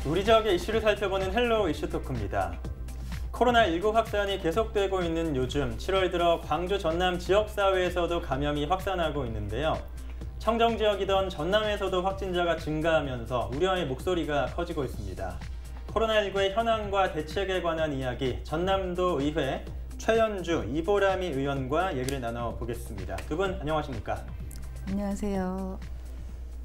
우리 지역의 이슈를 살펴보는 헬로우 이슈토크입니다. 코로나19 확산이 계속되고 있는 요즘 7월 들어 광주 전남 지역사회에서도 감염이 확산하고 있는데요. 청정 지역이던 전남에서도 확진자가 증가하면서 우려의 목소리가 커지고 있습니다. 코로나19의 현황과 대책에 관한 이야기, 전남도 의회 최연주, 이보람이 의원과 얘기를 나눠보겠습니다. 두 분 안녕하십니까? 안녕하세요.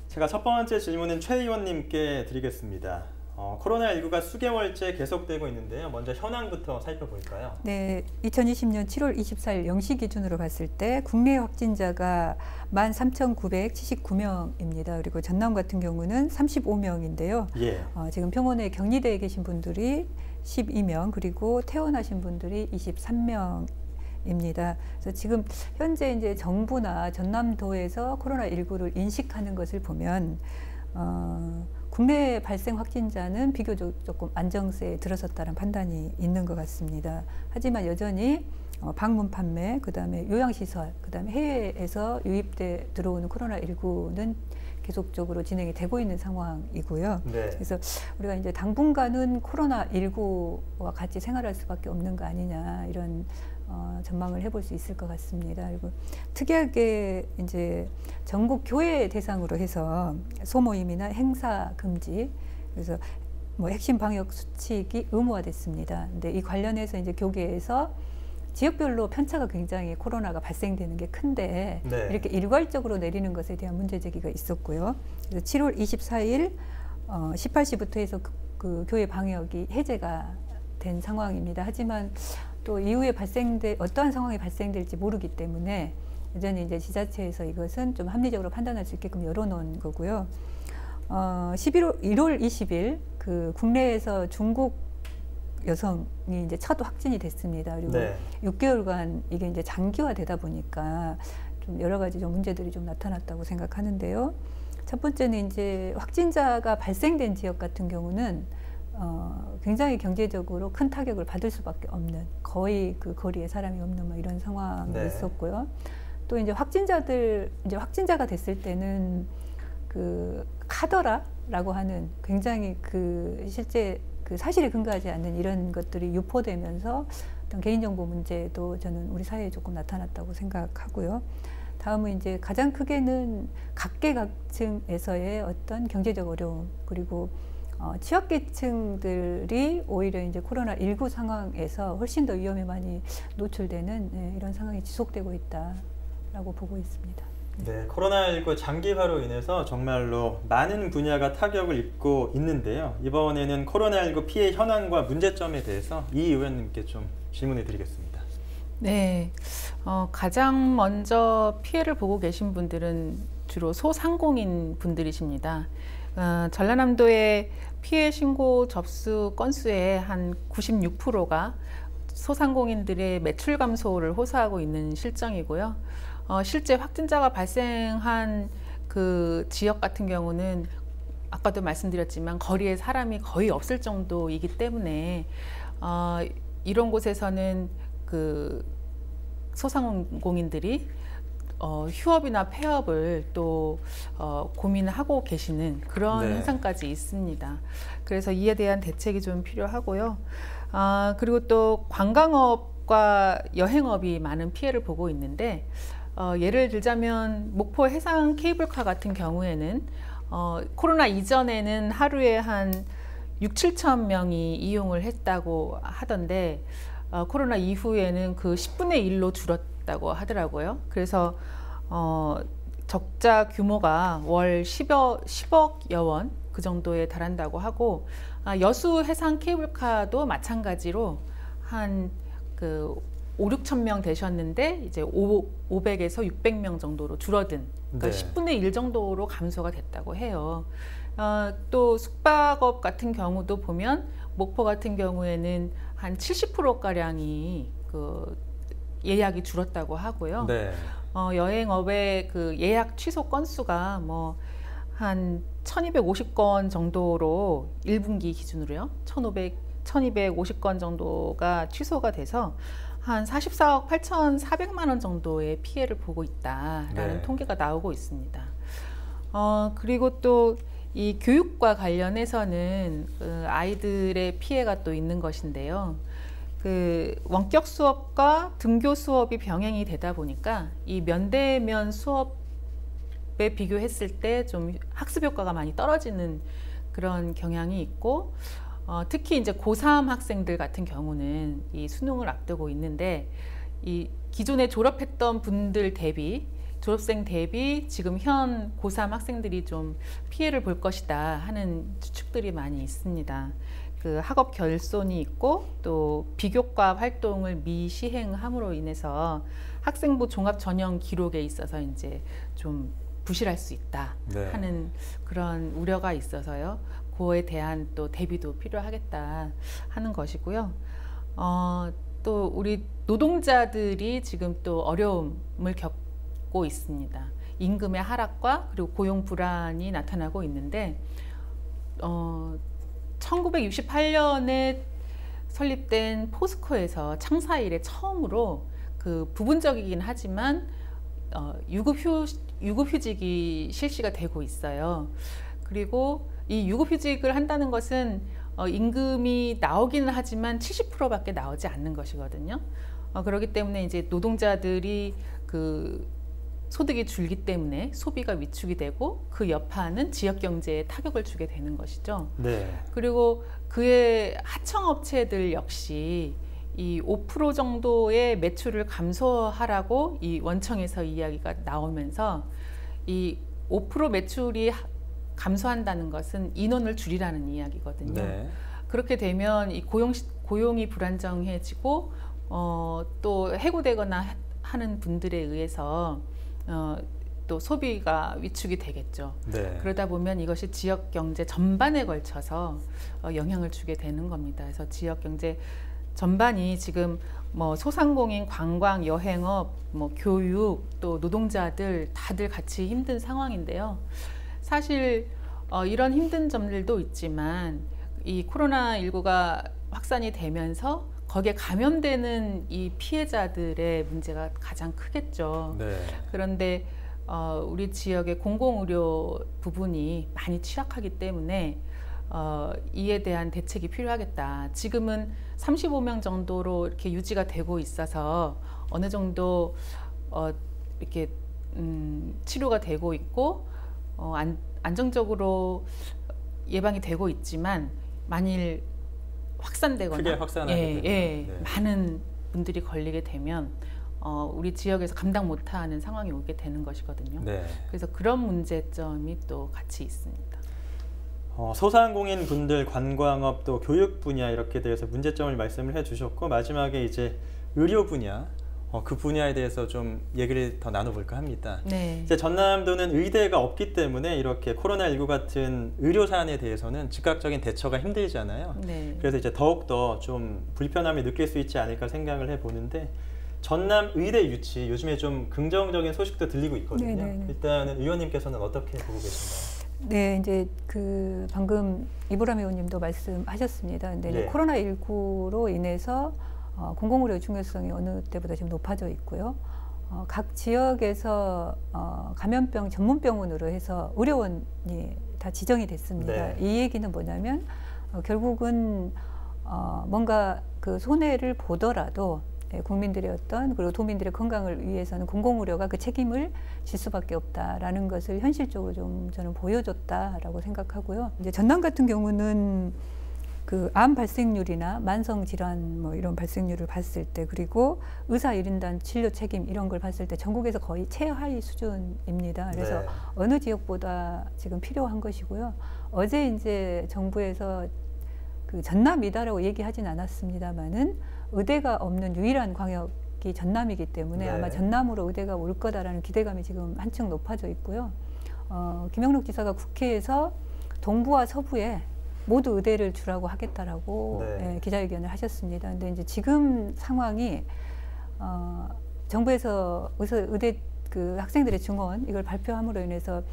제가 첫 번째 질문은 최 의원님께 드리겠습니다. 코로나19가 수개월째 계속되고 있는데요. 먼저 현황부터 살펴볼까요? 네, 2020년 7월 24일 0시 기준으로 봤을 때 국내 확진자가 13,979명입니다. 그리고 전남 같은 경우는 35명인데요. 예. 지금 병원에 격리되어 계신 분들이 12명, 그리고 퇴원하신 분들이 23명입니다. 그래서 지금 현재 이제 정부나 전남도에서 코로나19를 인식하는 것을 보면 국내 발생 확진자는 비교적 조금 안정세에 들어섰다는 판단이 있는 것 같습니다. 하지만 여전히 방문 판매, 그다음에 요양시설, 그다음에 해외에서 유입돼 들어오는 코로나19는 계속적으로 진행이 되고 있는 상황이고요. 네. 그래서 우리가 이제 당분간은 코로나19와 같이 생활할 수밖에 없는 거 아니냐, 이런 전망을 해볼 수 있을 것 같습니다. 그리고 특이하게 이제 전국 교회 대상으로 해서 소모임이나 행사 금지, 그래서 뭐 핵심 방역 수칙이 의무화됐습니다. 근데 이 관련해서 이제 교계에서 지역별로 편차가 굉장히 코로나가 발생되는 게 큰데 네. 이렇게 일괄적으로 내리는 것에 대한 문제 제기가 있었고요. 그래서 7월 24일 18시부터 해서 그 교회 방역이 해제가 된 상황입니다. 하지만 또 이후에 어떠한 상황이 발생될지 모르기 때문에 여전히 이제 지자체에서 이것은 좀 합리적으로 판단할 수 있게끔 열어놓은 거고요. 1월 20일 그 국내에서 중국 여성이 이제 첫 확진이 됐습니다. 그리고 네. 6개월간 이게 이제 장기화되다 보니까 좀 여러 가지 좀 문제들이 좀 나타났다고 생각하는데요. 첫 번째는 이제 확진자가 발생된 지역 같은 경우는 굉장히 경제적으로 큰 타격을 받을 수밖에 없는, 거의 그 거리에 사람이 없는 뭐 이런 상황이 네. 있었고요. 또 이제 확진자가 됐을 때는 그 카더라라고 하는 굉장히 그 실제 그 사실에 근거하지 않는 이런 것들이 유포되면서 어떤 개인정보 문제도 저는 우리 사회에 조금 나타났다고 생각하고요. 다음은 이제 가장 크게는 각계각층에서의 어떤 경제적 어려움, 그리고 취약계층들이 오히려 이제 코로나19 상황에서 훨씬 더 위험에 많이 노출되는 이런 상황이 지속되고 있다라고 보고 있습니다. 네, 코로나19 장기화로 인해서 정말로 많은 분야가 타격을 입고 있는데요. 이번에는 코로나19 피해 현황과 문제점에 대해서 이 의원님께 좀 질문해 드리겠습니다. 네, 가장 먼저 피해를 보고 계신 분들은 주로 소상공인 분들이십니다. 전라남도의 피해 신고 접수 건수의 한 96%가 소상공인들의 매출 감소를 호소하고 있는 실정이고요. 실제 확진자가 발생한 그 지역 같은 경우는 아까도 말씀드렸지만 거리에 사람이 거의 없을 정도이기 때문에 이런 곳에서는 그 소상공인들이 휴업이나 폐업을 또 고민하고 계시는 그런 네. 현상까지 있습니다. 그래서 이에 대한 대책이 좀 필요하고요. 그리고 또 관광업과 여행업이 많은 피해를 보고 있는데 예를 들자면 목포 해상 케이블카 같은 경우에는 코로나 이전에는 하루에 한 6~7천 명이 이용을 했다고 하던데 코로나 이후에는 그 10분의 1로 줄었다고 하더라고요. 그래서 적자 규모가 월 10억여 원 그 정도에 달한다고 하고, 여수 해상 케이블카도 마찬가지로 한 그 5~6천 명 되셨는데 이제 500에서 600명 정도로 줄어든, 그러니까 네. 10분의 1 정도로 감소가 됐다고 해요. 또 숙박업 같은 경우도 보면 목포 같은 경우에는 한 70%가량이 그 예약이 줄었다고 하고요. 네. 여행업의 그 예약 취소 건수가 뭐 한 1250건 정도로 1분기 기준으로요. 1250건 정도가 취소가 돼서 한 44억 8,400만 원 정도의 피해를 보고 있다라는 네. 통계가 나오고 있습니다. 그리고 또 이 교육과 관련해서는 아이들의 피해가 또 있는 것인데요. 그 원격 수업과 등교 수업이 병행이 되다 보니까 이 면대면 수업에 비교했을 때 좀 학습 효과가 많이 떨어지는 그런 경향이 있고, 특히 이제 고3 학생들 같은 경우는 이 수능을 앞두고 있는데, 이 기존에 졸업했던 분들 대비, 졸업생 대비 지금 현 고3 학생들이 좀 피해를 볼 것이다 하는 추측들이 많이 있습니다. 그 학업 결손이 있고 또 비교과 활동을 미시행함으로 인해서 학생부 종합 전형 기록에 있어서 이제 좀 부실할 수 있다 하는 그런 우려가 있어서요. 그에 대한 또 대비도 필요하겠다 하는 것이고요. 또 우리 노동자들이 지금 또 어려움을 겪고 있습니다. 임금의 하락과 그리고 고용 불안이 나타나고 있는데, 1968년에 설립된 포스코에서 창사 이래 처음으로 그 부분적이긴 하지만 유급휴직이 실시가 되고 있어요. 그리고 이 유급휴직을 한다는 것은 임금이 나오기는 하지만 70%밖에 나오지 않는 것이거든요. 그렇기 때문에 이제 노동자들이 그 소득이 줄기 때문에 소비가 위축이 되고 그 여파는 지역 경제에 타격을 주게 되는 것이죠. 네. 그리고 그의 하청업체들 역시 이 5% 정도의 매출을 감소하라고 이 원청에서 이야기가 나오면서, 이 5% 매출이 감소한다는 것은 인원을 줄이라는 이야기거든요. 네. 그렇게 되면 이 고용이 불안정해지고 또 해고되거나 하는 분들에 의해서 또 소비가 위축이 되겠죠. 네. 그러다 보면 이것이 지역 경제 전반에 걸쳐서 영향을 주게 되는 겁니다. 그래서 지역 경제 전반이 지금 뭐 소상공인, 관광, 여행업, 뭐 교육, 또 노동자들 다들 같이 힘든 상황인데요. 사실 이런 힘든 점들도 있지만 이 코로나19가 확산이 되면서 거기에 감염되는 이 피해자들의 문제가 가장 크겠죠. 네. 그런데 우리 지역의 공공의료 부분이 많이 취약하기 때문에 이에 대한 대책이 필요하겠다. 지금은 35명 정도로 이렇게 유지가 되고 있어서 어느 정도 이렇게 치료가 되고 있고 안정적으로 예방이 되고 있지만, 만일 확산되거나 크게 확산하게 되면 네. 많은 분들이 걸리게 되면 우리 지역에서 감당 못하는 상황이 오게 되는 것이거든요. 네. 그래서 그런 문제점이 또 같이 있습니다. 소상공인 분들, 관광업, 또 교육 분야 이렇게 대해서 문제점을 말씀을 해주셨고, 마지막에 이제 의료 분야, 그 분야에 대해서 좀 얘기를 더 나눠볼까 합니다. 네. 이제 전남도는 의대가 없기 때문에 이렇게 코로나19 같은 의료 사안에 대해서는 즉각적인 대처가 힘들잖아요. 네. 그래서 이제 더욱더 좀 불편함을 느낄 수 있지 않을까 생각을 해보는데, 전남 의대 유치 요즘에 좀 긍정적인 소식도 들리고 있거든요. 네네. 일단은 의원님께서는 어떻게 보고 계신가요? 네, 이제 그 방금 이보람 의원님도 말씀하셨습니다. 근데 네. 코로나19로 인해서 공공의료의 중요성이 어느 때보다 지금 높아져 있고요. 각 지역에서 감염병 전문병원으로 해서 의료원이 다 지정이 됐습니다. 네. 이 얘기는 뭐냐면 결국은 뭔가 그 손해를 보더라도 국민들의 그리고 도민들의 건강을 위해서는 공공의료가 그 책임을 질 수밖에 없다라는 것을 현실적으로 좀 저는 보여줬다라고 생각하고요. 이제 전남 같은 경우는 그 암 발생률이나 만성 질환 뭐 이런 발생률을 봤을 때, 그리고 의사 1인당 진료 책임 이런 걸 봤을 때 전국에서 거의 최하위 수준입니다. 그래서 네. 어느 지역보다 지금 필요한 것이고요. 어제 이제 정부에서 그 전남이다라고 얘기하진 않았습니다만은 의대가 없는 유일한 광역이 전남이기 때문에 네. 아마 전남으로 의대가 올 거다라는 기대감이 지금 한층 높아져 있고요. 김영록 지사가 국회에서 동부와 서부에 모두 의대를 주라고 하겠다라고 네. 기자회견을 하셨습니다. 근데 이제 지금 상황이 정부에서 의대 그 학생들의 증원 이걸 발표함으로 인해서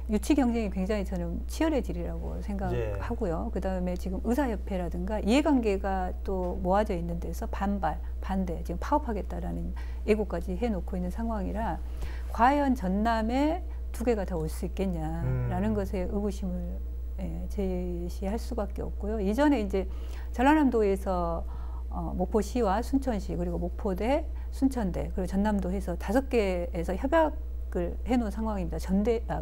유치 경쟁이 굉장히 저는 치열해지리라고 생각하고요. 예. 그다음에 지금 의사협회라든가 이해관계가 또 모아져 있는 데서 반대, 지금 파업하겠다라는 예고까지 해놓고 있는 상황이라 과연 전남에 두 개가 다 올 수 있겠냐라는 것에 의구심을 제시할 수밖에 없고요. 이전에 이제 전라남도에서 목포시와 순천시 그리고 목포대, 순천대 그리고 전남도에서 5개에서 협약을 해놓은 상황입니다.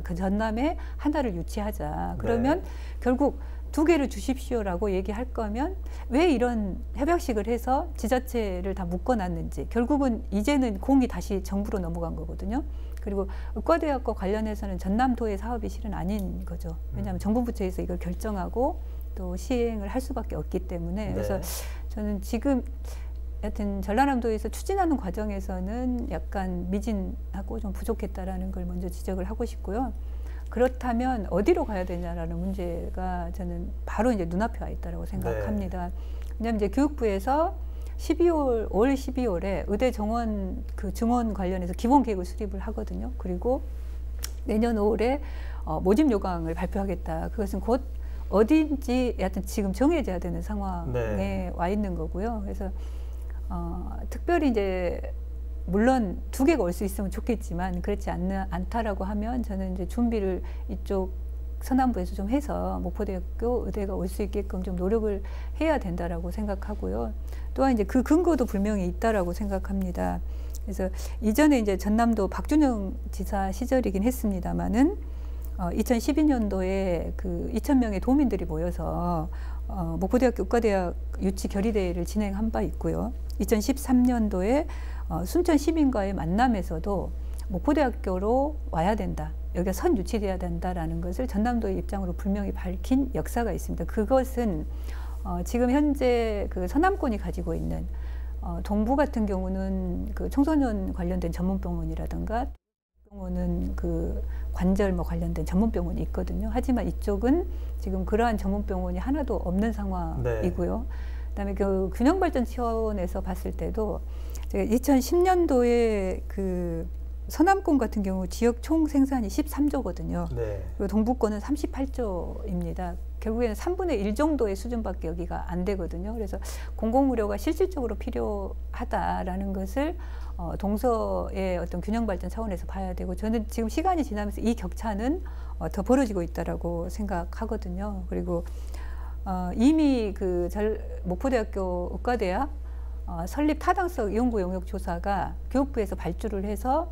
그 전남에 하나를 유치하자. 그러면 네. 결국 2개를 주십시오라고 얘기할 거면 왜 이런 협약식을 해서 지자체를 다 묶어놨는지 결국은 이제는 공이 다시 정부로 넘어간 거거든요. 그리고 의과대학과 관련해서는 전남도의 사업이 실은 아닌 거죠. 왜냐하면 정부 부처에서 이걸 결정하고 또 시행을 할 수밖에 없기 때문에 그래서 저는 지금 하여튼 전라남도에서 추진하는 과정에서는 약간 미진하고 좀 부족했다라는 걸 먼저 지적을 하고 싶고요. 그렇다면 어디로 가야 되냐라는 문제가 저는 바로 이제 눈앞에 와 있다고 생각합니다. 왜냐하면 이제 교육부에서 올 12월에 의대 정원 증원 관련해서 기본 계획을 수립을 하거든요. 그리고 내년 5월에 모집 요강을 발표하겠다. 그것은 곧 어딘지 하여튼 지금 정해져야 되는 상황에 와 있는 거고요. 그래서 특별히 이제 물론 2개가 올 수 있으면 좋겠지만 그렇지 않다라고 하면 저는 이제 준비를 이쪽 서남부에서 좀 해서 목포대학교 의대가 올 수 있게끔 좀 노력을 해야 된다라고 생각하고요. 또한 이제 그 근거도 분명히 있다라고 생각합니다. 그래서 이전에 이제 전남도 박준영 지사 시절이긴 했습니다만은 2012년도에 그 2,000명의 도민들이 모여서 목포대학교 의과대학 유치 결의대회를 진행한 바 있고요. 2013년도에 순천 시민과의 만남에서도 목포대학교로 와야 된다. 여기가 선 유치돼야 된다라는 것을 전남도의 입장으로 분명히 밝힌 역사가 있습니다. 그것은 지금 현재 그 서남권이 가지고 있는 동부 같은 경우는 그 청소년 관련된 전문병원이라든가 병원은 그 관절 관련된 전문병원이 있거든요. 하지만 이쪽은 지금 그러한 전문병원이 하나도 없는 상황이고요. 그다음에 그 균형발전 차원에서 봤을 때도 제가 2010년도에 그 서남권 같은 경우 지역 총 생산이 13조거든요. 그리고 동부권은 38조입니다. 결국에는 3분의 1 정도의 수준밖에 여기가 안 되거든요. 그래서 공공의료가 실질적으로 필요하다라는 것을 동서의 어떤 균형 발전 차원에서 봐야 되고 저는 지금 시간이 지나면서 이 격차는 더 벌어지고 있다라고 생각하거든요. 그리고 이미 그 목포대학교 의과대학 설립 타당성 연구 영역 조사가 교육부에서 발주를 해서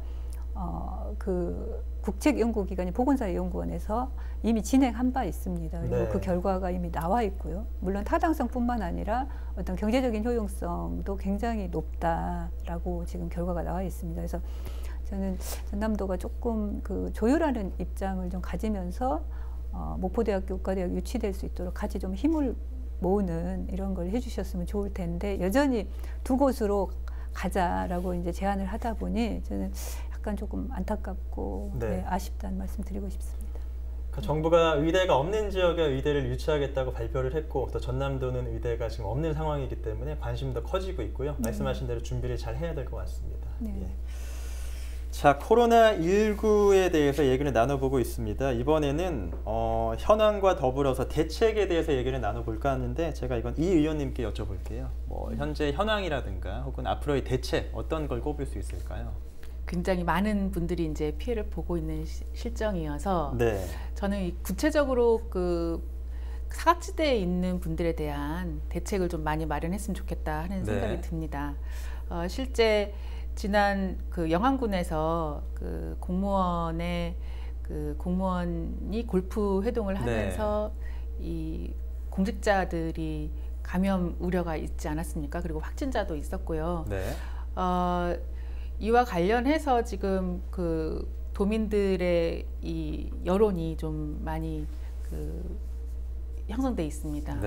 그 국책연구기관인 보건사회연구원에서 이미 진행한 바 있습니다. 그리고 그 결과가 이미 나와 있고요. 물론 타당성뿐만 아니라 어떤 경제적인 효용성도 굉장히 높다라고 지금 결과가 나와 있습니다. 그래서 저는 전남도가 조금 그 조율하는 입장을 좀 가지면서 목포대학교 의과대학 유치될 수 있도록 같이 좀 힘을 모으는 이런 걸 해주셨으면 좋을 텐데 여전히 2곳으로 가자라고 이제 제안을 하다 보니 저는 약간 조금 안타깝고 아쉽다는 말씀 드리고 싶습니다. 그러니까 정부가 의대가 없는 지역에 의대를 유치하겠다고 발표를 했고 또 전남도는 의대가 지금 없는 상황이기 때문에 관심도 커지고 있고요. 말씀하신 대로 준비를 잘 해야 될 것 같습니다. 자, 코로나19에 대해서 얘기를 나눠보고 있습니다. 이번에는 현황과 더불어서 대책에 대해서 얘기를 나눠볼까 하는데 제가 이건 이 의원님께 여쭤볼게요. 현재 현황이라든가 혹은 앞으로의 대책 어떤 걸 꼽을 수 있을까요? 굉장히 많은 분들이 이제 피해를 보고 있는 실정이어서 저는 구체적으로 그 사각지대에 있는 분들에 대한 대책을 좀 많이 마련했으면 좋겠다 하는 생각이 듭니다. 실제 지난 그 영암군에서 그 공무원이 골프 회동을 하면서 이 공직자들이 감염 우려가 있지 않았습니까? 그리고 확진자도 있었고요. 이와 관련해서 지금 그 도민들의 이 여론이 좀 많이 그 형성돼 있습니다.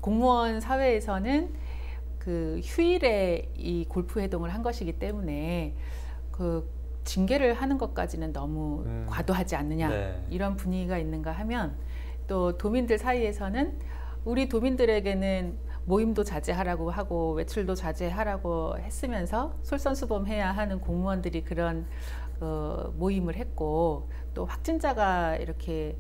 공무원 사회에서는 그 휴일에 이 골프 회동을 한 것이기 때문에 그 징계를 하는 것까지는 너무 과도하지 않느냐 이런 분위기가 있는가 하면 또 도민들 사이에서는 우리 도민들에게는 모임도 자제하라고 하고 외출도 자제하라고 했으면서 솔선수범해야 하는 공무원들이 그런 모임을 했고 또 확진자가 이렇게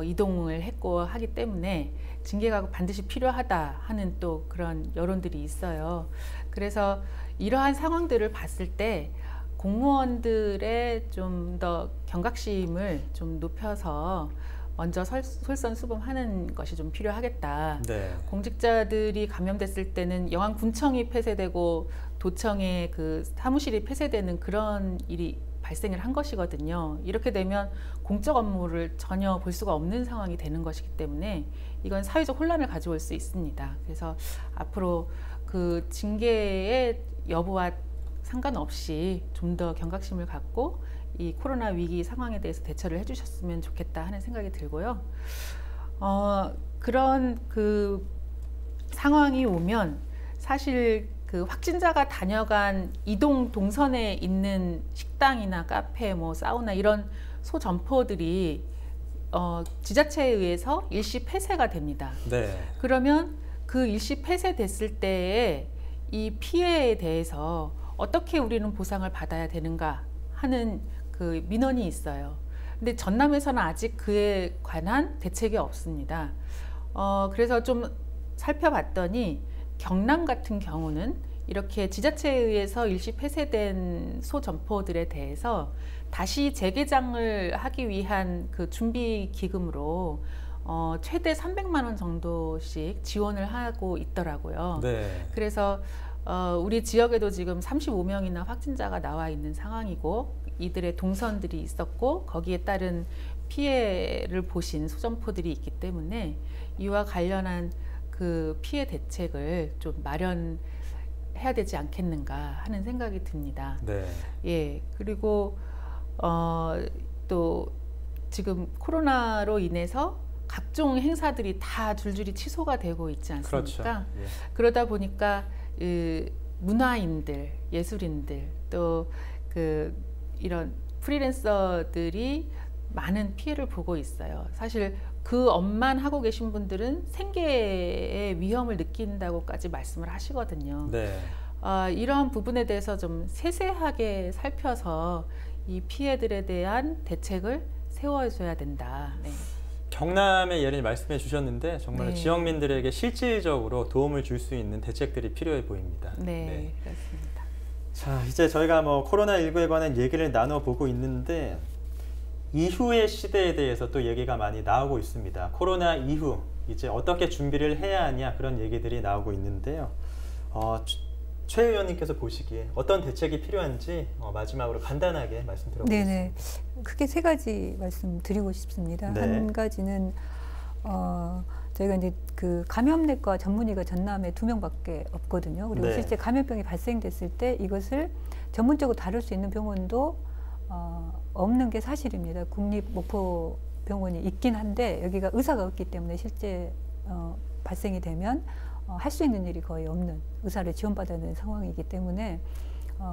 이동을 했고 하기 때문에 징계가 반드시 필요하다 하는 또 그런 여론들이 있어요. 그래서 이러한 상황들을 봤을 때 공무원들의 좀 더 경각심을 좀 높여서 먼저 솔선수범하는 것이 좀 필요하겠다. 네. 공직자들이 감염됐을 때는 영안군청이 폐쇄되고 도청의 그 사무실이 폐쇄되는 그런 일이 발생을 한 것이거든요. 이렇게 되면 공적 업무를 전혀 볼 수가 없는 상황이 되는 것이기 때문에 이건 사회적 혼란을 가져올 수 있습니다. 그래서 앞으로 그 징계의 여부와 상관없이 좀 더 경각심을 갖고 이 코로나 위기 상황에 대해서 대처를 해주셨으면 좋겠다 하는 생각이 들고요. 그런 그 상황이 오면 사실 그 확진자가 다녀간 이동 동선에 있는 식당이나 카페, 뭐 사우나 이런 소점포들이 지자체에 의해서 일시 폐쇄가 됩니다. 네. 그러면 그 일시 폐쇄됐을 때에 이 피해에 대해서 어떻게 우리는 보상을 받아야 되는가 하는 그 민원이 있어요. 근데 전남에서는 아직 그에 관한 대책이 없습니다. 그래서 좀 살펴봤더니 경남 같은 경우는 이렇게 지자체에 의해서 일시 폐쇄된 소점포들에 대해서 다시 재개장을 하기 위한 그 준비 기금으로 최대 300만 원 정도씩 지원을 하고 있더라고요. 네. 그래서 우리 지역에도 지금 35명이나 확진자가 나와 있는 상황이고 이들의 동선들이 있었고 거기에 따른 피해를 보신 소점포들이 있기 때문에 이와 관련한 그 피해 대책을 좀 마련해야 되지 않겠는가 하는 생각이 듭니다. 네. 예, 그리고 또 지금 코로나로 인해서 각종 행사들이 다 줄줄이 취소가 되고 있지 않습니까? 그렇죠. 예. 그러다 보니까 문화인들, 예술인들 또 이런 프리랜서들이 많은 피해를 보고 있어요. 사실 그 업만 하고 계신 분들은 생계의 위험을 느낀다고까지 말씀을 하시거든요. 네. 이러한 부분에 대해서 좀 세세하게 살펴서 이 피해들에 대한 대책을 세워줘야 된다. 네. 경남의 예를 말씀해 주셨는데 정말 네. 지역민들에게 실질적으로 도움을 줄 수 있는 대책들이 필요해 보입니다. 네, 그렇습니다. 자, 이제 저희가 뭐 코로나19에 관한 얘기를 나눠보고 있는데 이후의 시대에 대해서 또 얘기가 많이 나오고 있습니다. 코로나 이후 이제 어떻게 준비를 해야 하냐 그런 얘기들이 나오고 있는데요. 최 의원님께서 보시기에 어떤 대책이 필요한지 마지막으로 간단하게 말씀드려보겠습니다. 네네. 크게 세 가지 말씀드리고 싶습니다. 네. 한 가지는 저희가 이제 그 감염내과 전문의가 전남에 2명밖에 없거든요. 그리고 네. 실제 감염병이 발생됐을 때 이것을 전문적으로 다룰 수 있는 병원도 없는 게 사실입니다. 국립목포병원이 있긴 한데 여기가 의사가 없기 때문에 실제 발생이 되면 할 수 있는 일이 거의 없는, 의사를 지원받아야 되는 상황이기 때문에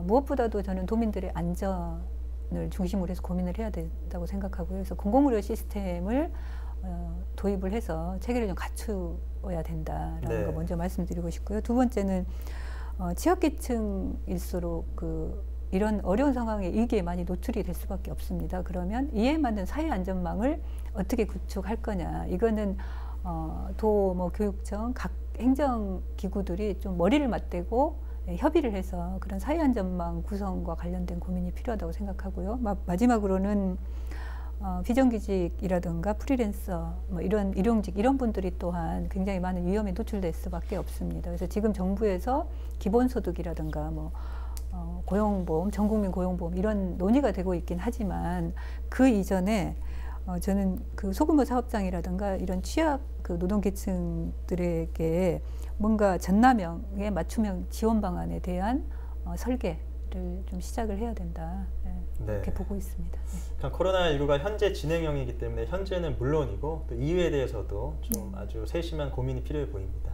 무엇보다도 저는 도민들의 안전을 중심으로 해서 고민을 해야 된다고 생각하고요. 그래서 공공의료 시스템을 도입을 해서 체계를 좀 갖추어야 된다라는 네. 거 먼저 말씀드리고 싶고요. 두 번째는 지역계층일수록 이런 어려운 상황에 위기에 많이 노출이 될 수밖에 없습니다. 그러면 이에 맞는 사회안전망을 어떻게 구축할 거냐. 이거는 교육청, 각 행정기구들이 좀 머리를 맞대고 협의를 해서 그런 사회안전망 구성과 관련된 고민이 필요하다고 생각하고요. 마지막으로는 비정규직이라든가 프리랜서, 이런 일용직 이런 분들이 또한 굉장히 많은 위험에 노출될 수밖에 없습니다. 그래서 지금 정부에서 기본소득이라든가 고용보험, 전국민 고용보험 이런 논의가 되고 있긴 하지만 그 이전에 저는 그 소규모 사업장이라든가 이런 취약 노동계층들에게 뭔가 전남형의 맞춤형 지원 방안에 대한 설계를 좀 시작을 해야 된다. 이렇게 보고 있습니다. 그러니까 코로나19가 현재 진행형이기 때문에 현재는 물론이고 또 이후에 대해서도 좀 아주 세심한 고민이 필요해 보입니다.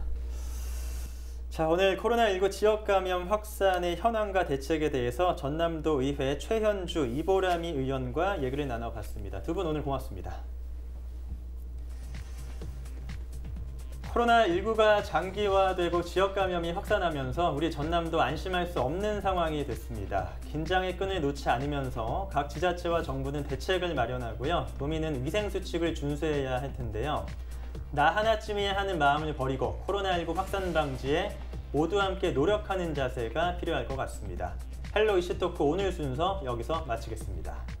자, 오늘 코로나19 지역 감염 확산의 현황과 대책에 대해서 전남도 의회 최현주, 이보람이 의원과 얘기를 나눠봤습니다. 두 분 오늘 고맙습니다. 코로나19가 장기화되고 지역 감염이 확산하면서 우리 전남도 안심할 수 없는 상황이 됐습니다. 긴장의 끈을 놓지 않으면서 각 지자체와 정부는 대책을 마련하고요. 도민은 위생수칙을 준수해야 할 텐데요. 나 하나쯤이야 하는 마음을 버리고 코로나19 확산 방지에 모두 함께 노력하는 자세가 필요할 것 같습니다. 헬로 이슈토크 오늘 순서 여기서 마치겠습니다.